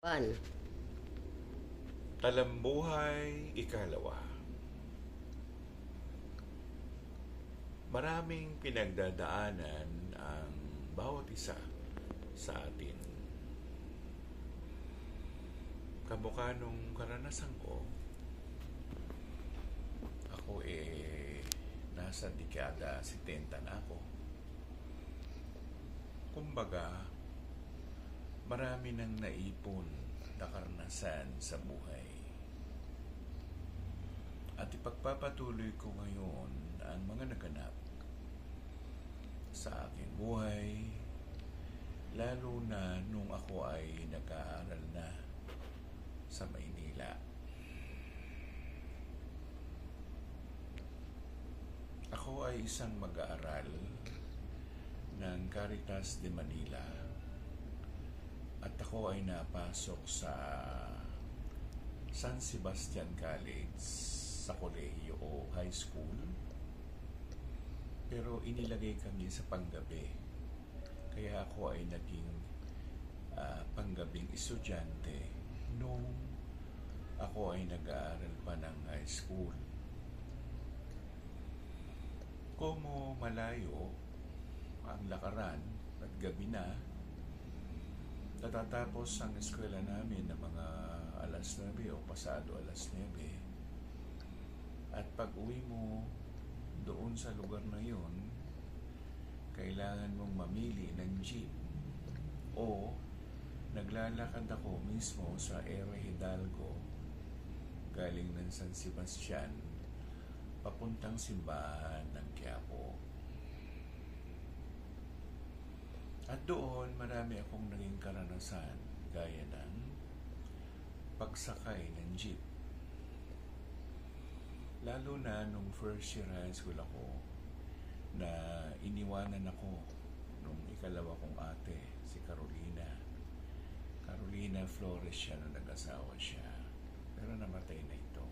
Pan. Talambuhay ikalawa. Maraming pinagdadaanan ang bawat isa sa atin. Kamukha nung karanasan ko, ako nasa dekada 70 na ako. Kumbaga, marami nang naipon na karanasan sa buhay. At ipagpapatuloy ko ngayon ang mga naganap sa aking buhay, lalo na nung ako ay nag-aaral na sa Maynila. Ako ay isang mag-aaral ng Caritas de Manila at ako ay napasok sa San Sebastian College sa kolehiyo o high school, pero inilagay kami sa panggabi, kaya ako ay naging panggabing estudyante nung ako ay nag-aaral pa ng high school. Como malayo ang lakaran at gabi na, natatapos ang eskwela namin ng mga alas 9 o pasado alas 9. At pag uwi mo doon sa lugar na yon, kailangan mong mamili ng jeep o naglalakad ako mismo sa Air Hidalgo galing ng San Sebastian papuntang simbahan ng Quiapo. At doon marami akong naging karanasan gaya ng pagsakay ng jeep. Lalo na nung first year high school ako na iniwanan ako nung ikalawa kong ate, si Carolina. Carolina Flores siya nung nag-asawa siya. Pero namatay na ito.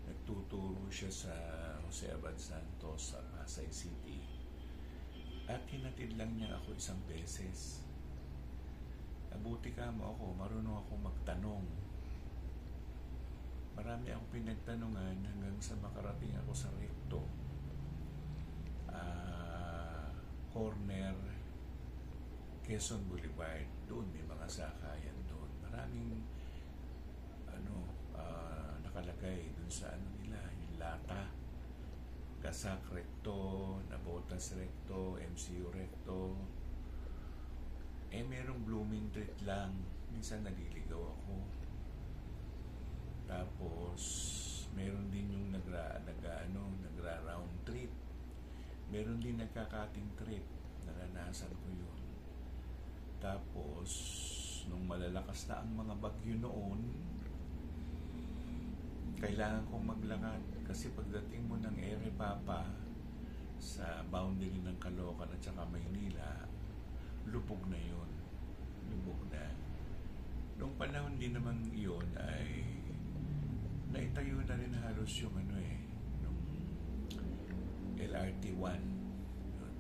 Nagtuturo siya sa Jose Abad Santos sa Pasay City. At hinatid lang niya ako isang beses. Nabuti ka mo ako, marunong ako magtanong. Marami akong pinagtanungan hanggang sa makarating ako sa recto. Corner, Quezon Boulevard. Doon may mga sakayan doon. Maraming nakalagay doon sa nila, yung lata. Gasak recto, Nabotas recto, MCU recto. Merong Blooming Treat lang. Minsan naliligaw ako. Tapos meron din yung nagra-round trip. Meron din nagka-cutting trip. Naranasan ko yun. Tapos nung malalakas na ang mga bagyo noon, kailangan kong maglakad kasi pagdating mo ng Ere Papa sa boundary ng Caloocan at saka Maynila, lubog na yun. Lubog na. Noong panahon din naman yun ay naitayo na rin halos yung nung LRT1. Yun.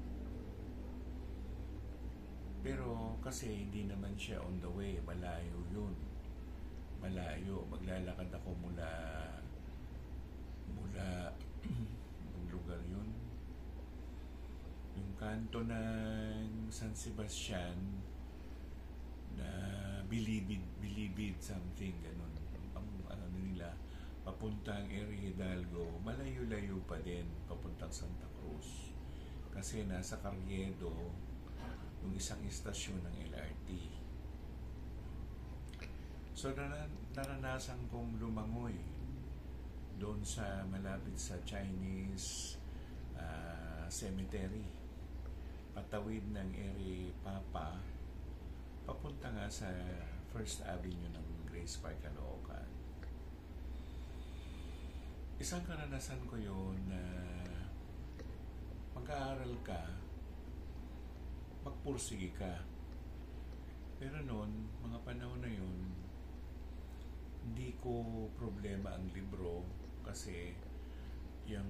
Pero kasi hindi naman siya on the way, malayo yun. Malayo, maglalakad ako mula yung lugar yun. Yung kanto ng San Sebastian na Bilibid something, ganun. Ang nila, papuntang Eri Hidalgo, malayo-layo pa din, papuntang Santa Cruz. Kasi nasa Carriedo, yung isang istasyon ng LRT. So, naranasan kong lumangoy doon sa malapit sa Chinese cemetery. Patawid ng Eri Papa, papunta nga sa First Avenue ng Grace Park, Caloocan. Isang karanasan ko yun na mag-aaral ka, magpursige ka. Pero noon, mga panahon na yun, hindi ko problema ang libro kasi yung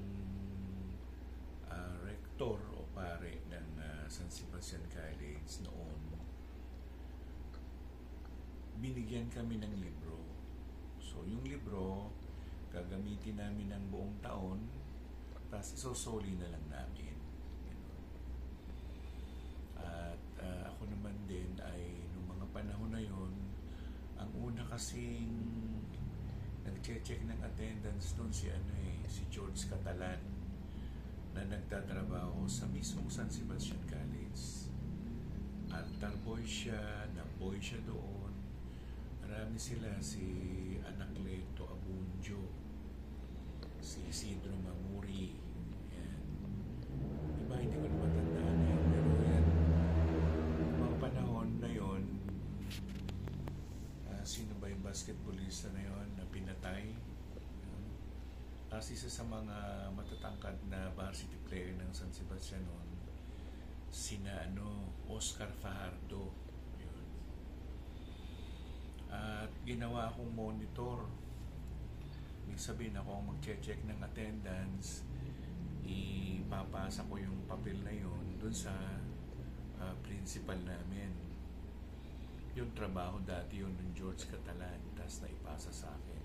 rector o pare ng San Sebastian College noon binigyan kami ng libro. So yung libro, gagamitin namin ng buong taon, tapos isosoli na lang namin. Ganun. At ako naman din ay nung mga panahon na yon, ang una kasing nag-check ng attendance doon si George Catalan na nagtatrabaho sa mismong San Sebastian College. Altar boy siya, na-boy siya doon. Marami sila, si Anacleto Abunjo, si Isidro Mamuri, yan. Diba, hindi ko na matandaan yan. Pero yan, mga panahon na yon, sino ba yung basketballista na yon na pinatay? Tapos isa sa mga matatangkad na varsity player ng San Sebastian noon, sina Oscar Fajardo. Yun. At ginawa akong monitor. Ibig sabihin ako ang mag-check ng attendance, ipapasa ko yung papel na yun dun sa principal namin. Yung trabaho dati yun ng George Catalan, tapos naipasa sa akin.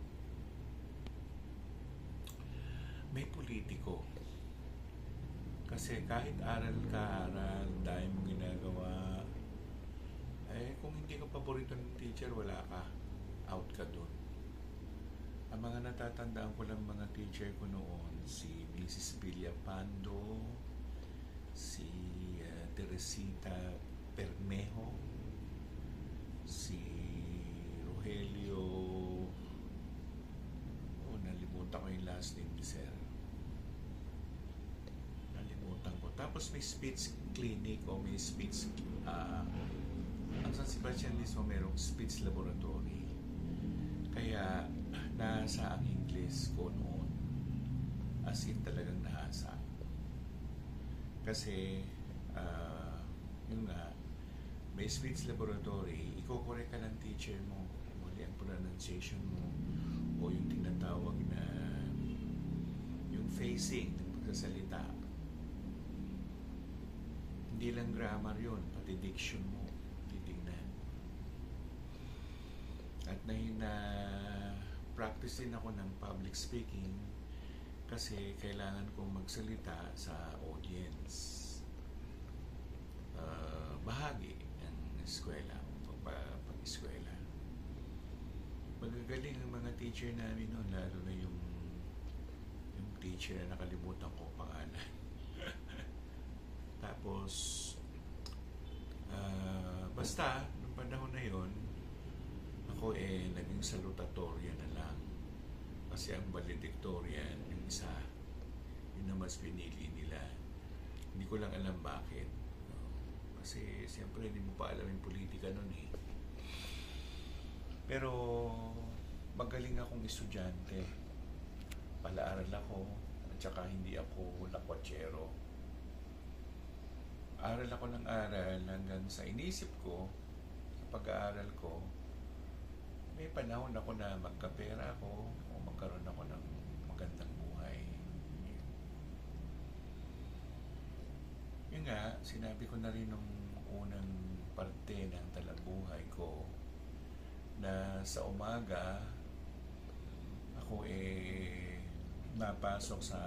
May politiko. Kasi kahit aral ka, dahil mong ginagawa, kung hindi ka paborito ng teacher, wala ka. Out ka dun. Ang mga natatandaan ko lang mga teacher ko noon, si Mrs. Villapando, si Teresita Permejo, si Rogelio, nalimutan ko yung last name ni Sir. Nalimutan ko. Tapos may speech clinic o may speech, ang San Sebastian mismo merong speech laboratory. Kaya nasa ang English ko noon. As in talagang nahasa. Kasi, yun nga, may speech laboratory, iko-correct ka ng teacher mo, muli ang pronunciation mo, o yung tinatawag na yung phrasing ng pagkasalita. Hindi lang grammar yun, pati diction mo, titignan. At practice din ako ng public speaking kasi kailangan kong magsalita sa audience. Bahagi ng eskwela, pag-eskwela. Magagaling ang mga teacher namin noon, lalo na yung teacher na nakalimutan ko pangalan. Tapos, basta, noong panahon na yon, ako naging salutatorian na lang. Kasi ang valedictorian, yung isa, yun na mas pinili nila. Hindi ko lang alam bakit. Kasi siyempre hindi mo pa alam yung politika nun eh. Pero magaling akong estudyante. Palaaral ako at saka hindi ako lakwatsero. Aral ako ng aral hanggang sa inisip ko, sa pag-aaral ko, may panahon ako na magkapera ako o magkaroon ako ng magandang buhay. Yun nga, sinabi ko na rin nung unang parte ng talabuhay ko na sa umaga ako napasok sa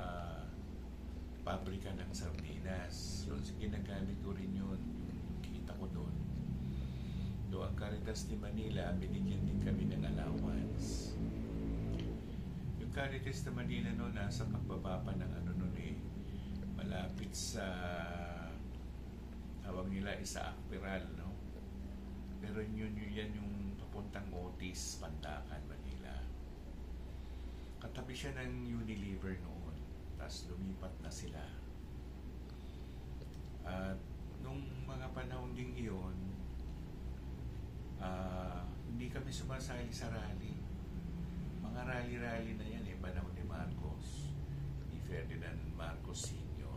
pabrika ng sardinas. Yun, ginagamit ko rin yun, yung kita ko doon. Doon ang Caritas de Manila, binigyan din kami ng allowance. Yung Caritas de Manila noon, nasa pagbaba pa ng malapit sa tawag nila isa Akpiral, no? Pero yan yung papuntang Otis, Pandacan, Manila. Katabi siya ng Unilever noon. Tapos lumipat na sila. At nung mga panahon ding iyon, hindi kami sumasali sa rally. Mga rally-rally na yan panahon ni Marcos, ni Ferdinand Marcos Sr.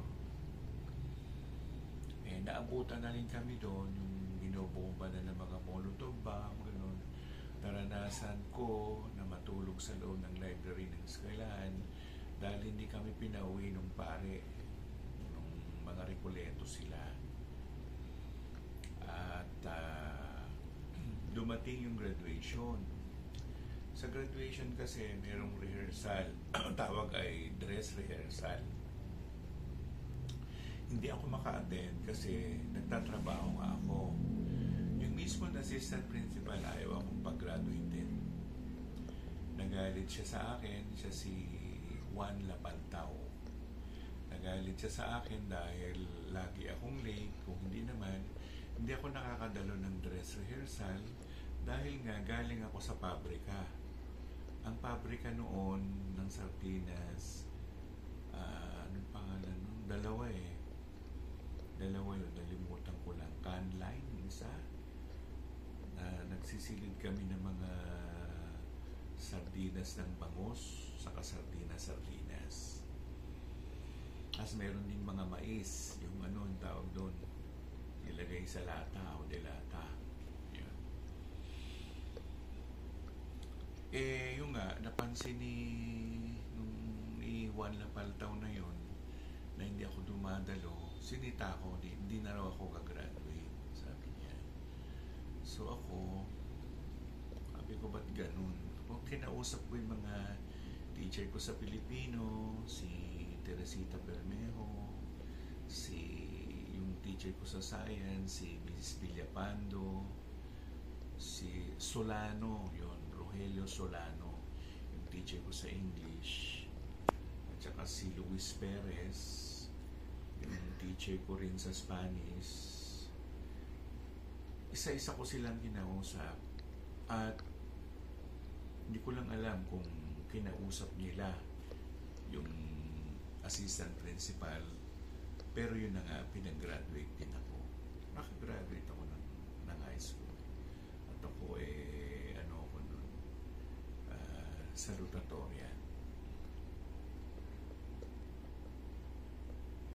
Naabutan na rin kami doon, yung binobomba na ng mga molotov bomb, gano'n. Naranasan ko na matulog sa loob ng library ng eskwelahan dahil hindi kami pinauwi nung pare, nung mga Recoleto sila. At dumating yung graduation. Sa graduation kasi merong rehearsal. Tawag ay dress rehearsal. Hindi ako maka-attend kasi nagtatrabaho nga ako. Yung mismo na assistant principal ayaw akong pag-graduate din. Nagalit siya sa akin, siya si Juan Lapaltao. Nagalit siya sa akin dahil lagi akong late. Kung hindi naman, hindi ako nakakadalo ng dress rehearsal dahil nga galing ako sa pabrika. Ang pabrika noon ng sardinas, anong pangalan nun? Dalawa yun, nalimutan ko lang. Can line, isa. Nagsisilid kami ng mga sardinas ng bangus, saka sardinas. As meron din mga mais, yung ang tawag doon, ilagay sa lata o delata. Yun. Yung nga, napansin ni Juan Lapaltao na yun, na hindi ako dumadalo, sinita ko, hindi na raw ako gagraduate, sabi niya. So ako, sabi ko, ba't ganun? Kung kinausap ko yung mga teacher ko sa Pilipino, si Teresita Bermejo, yung teacher ko sa science, si Mrs. Villapando, si Solano, yun, Rogelio Solano, yung teacher ko sa English, at saka si Luis Perez, yung teacher ko rin sa Spanish. Isa-isa ko silang kinausap at hindi ko lang alam kung kinausap nila yung assistant principal, pero yun na nga, pinag-graduate din ako. Nakagraduate ako ng high school. At ako salutatorian.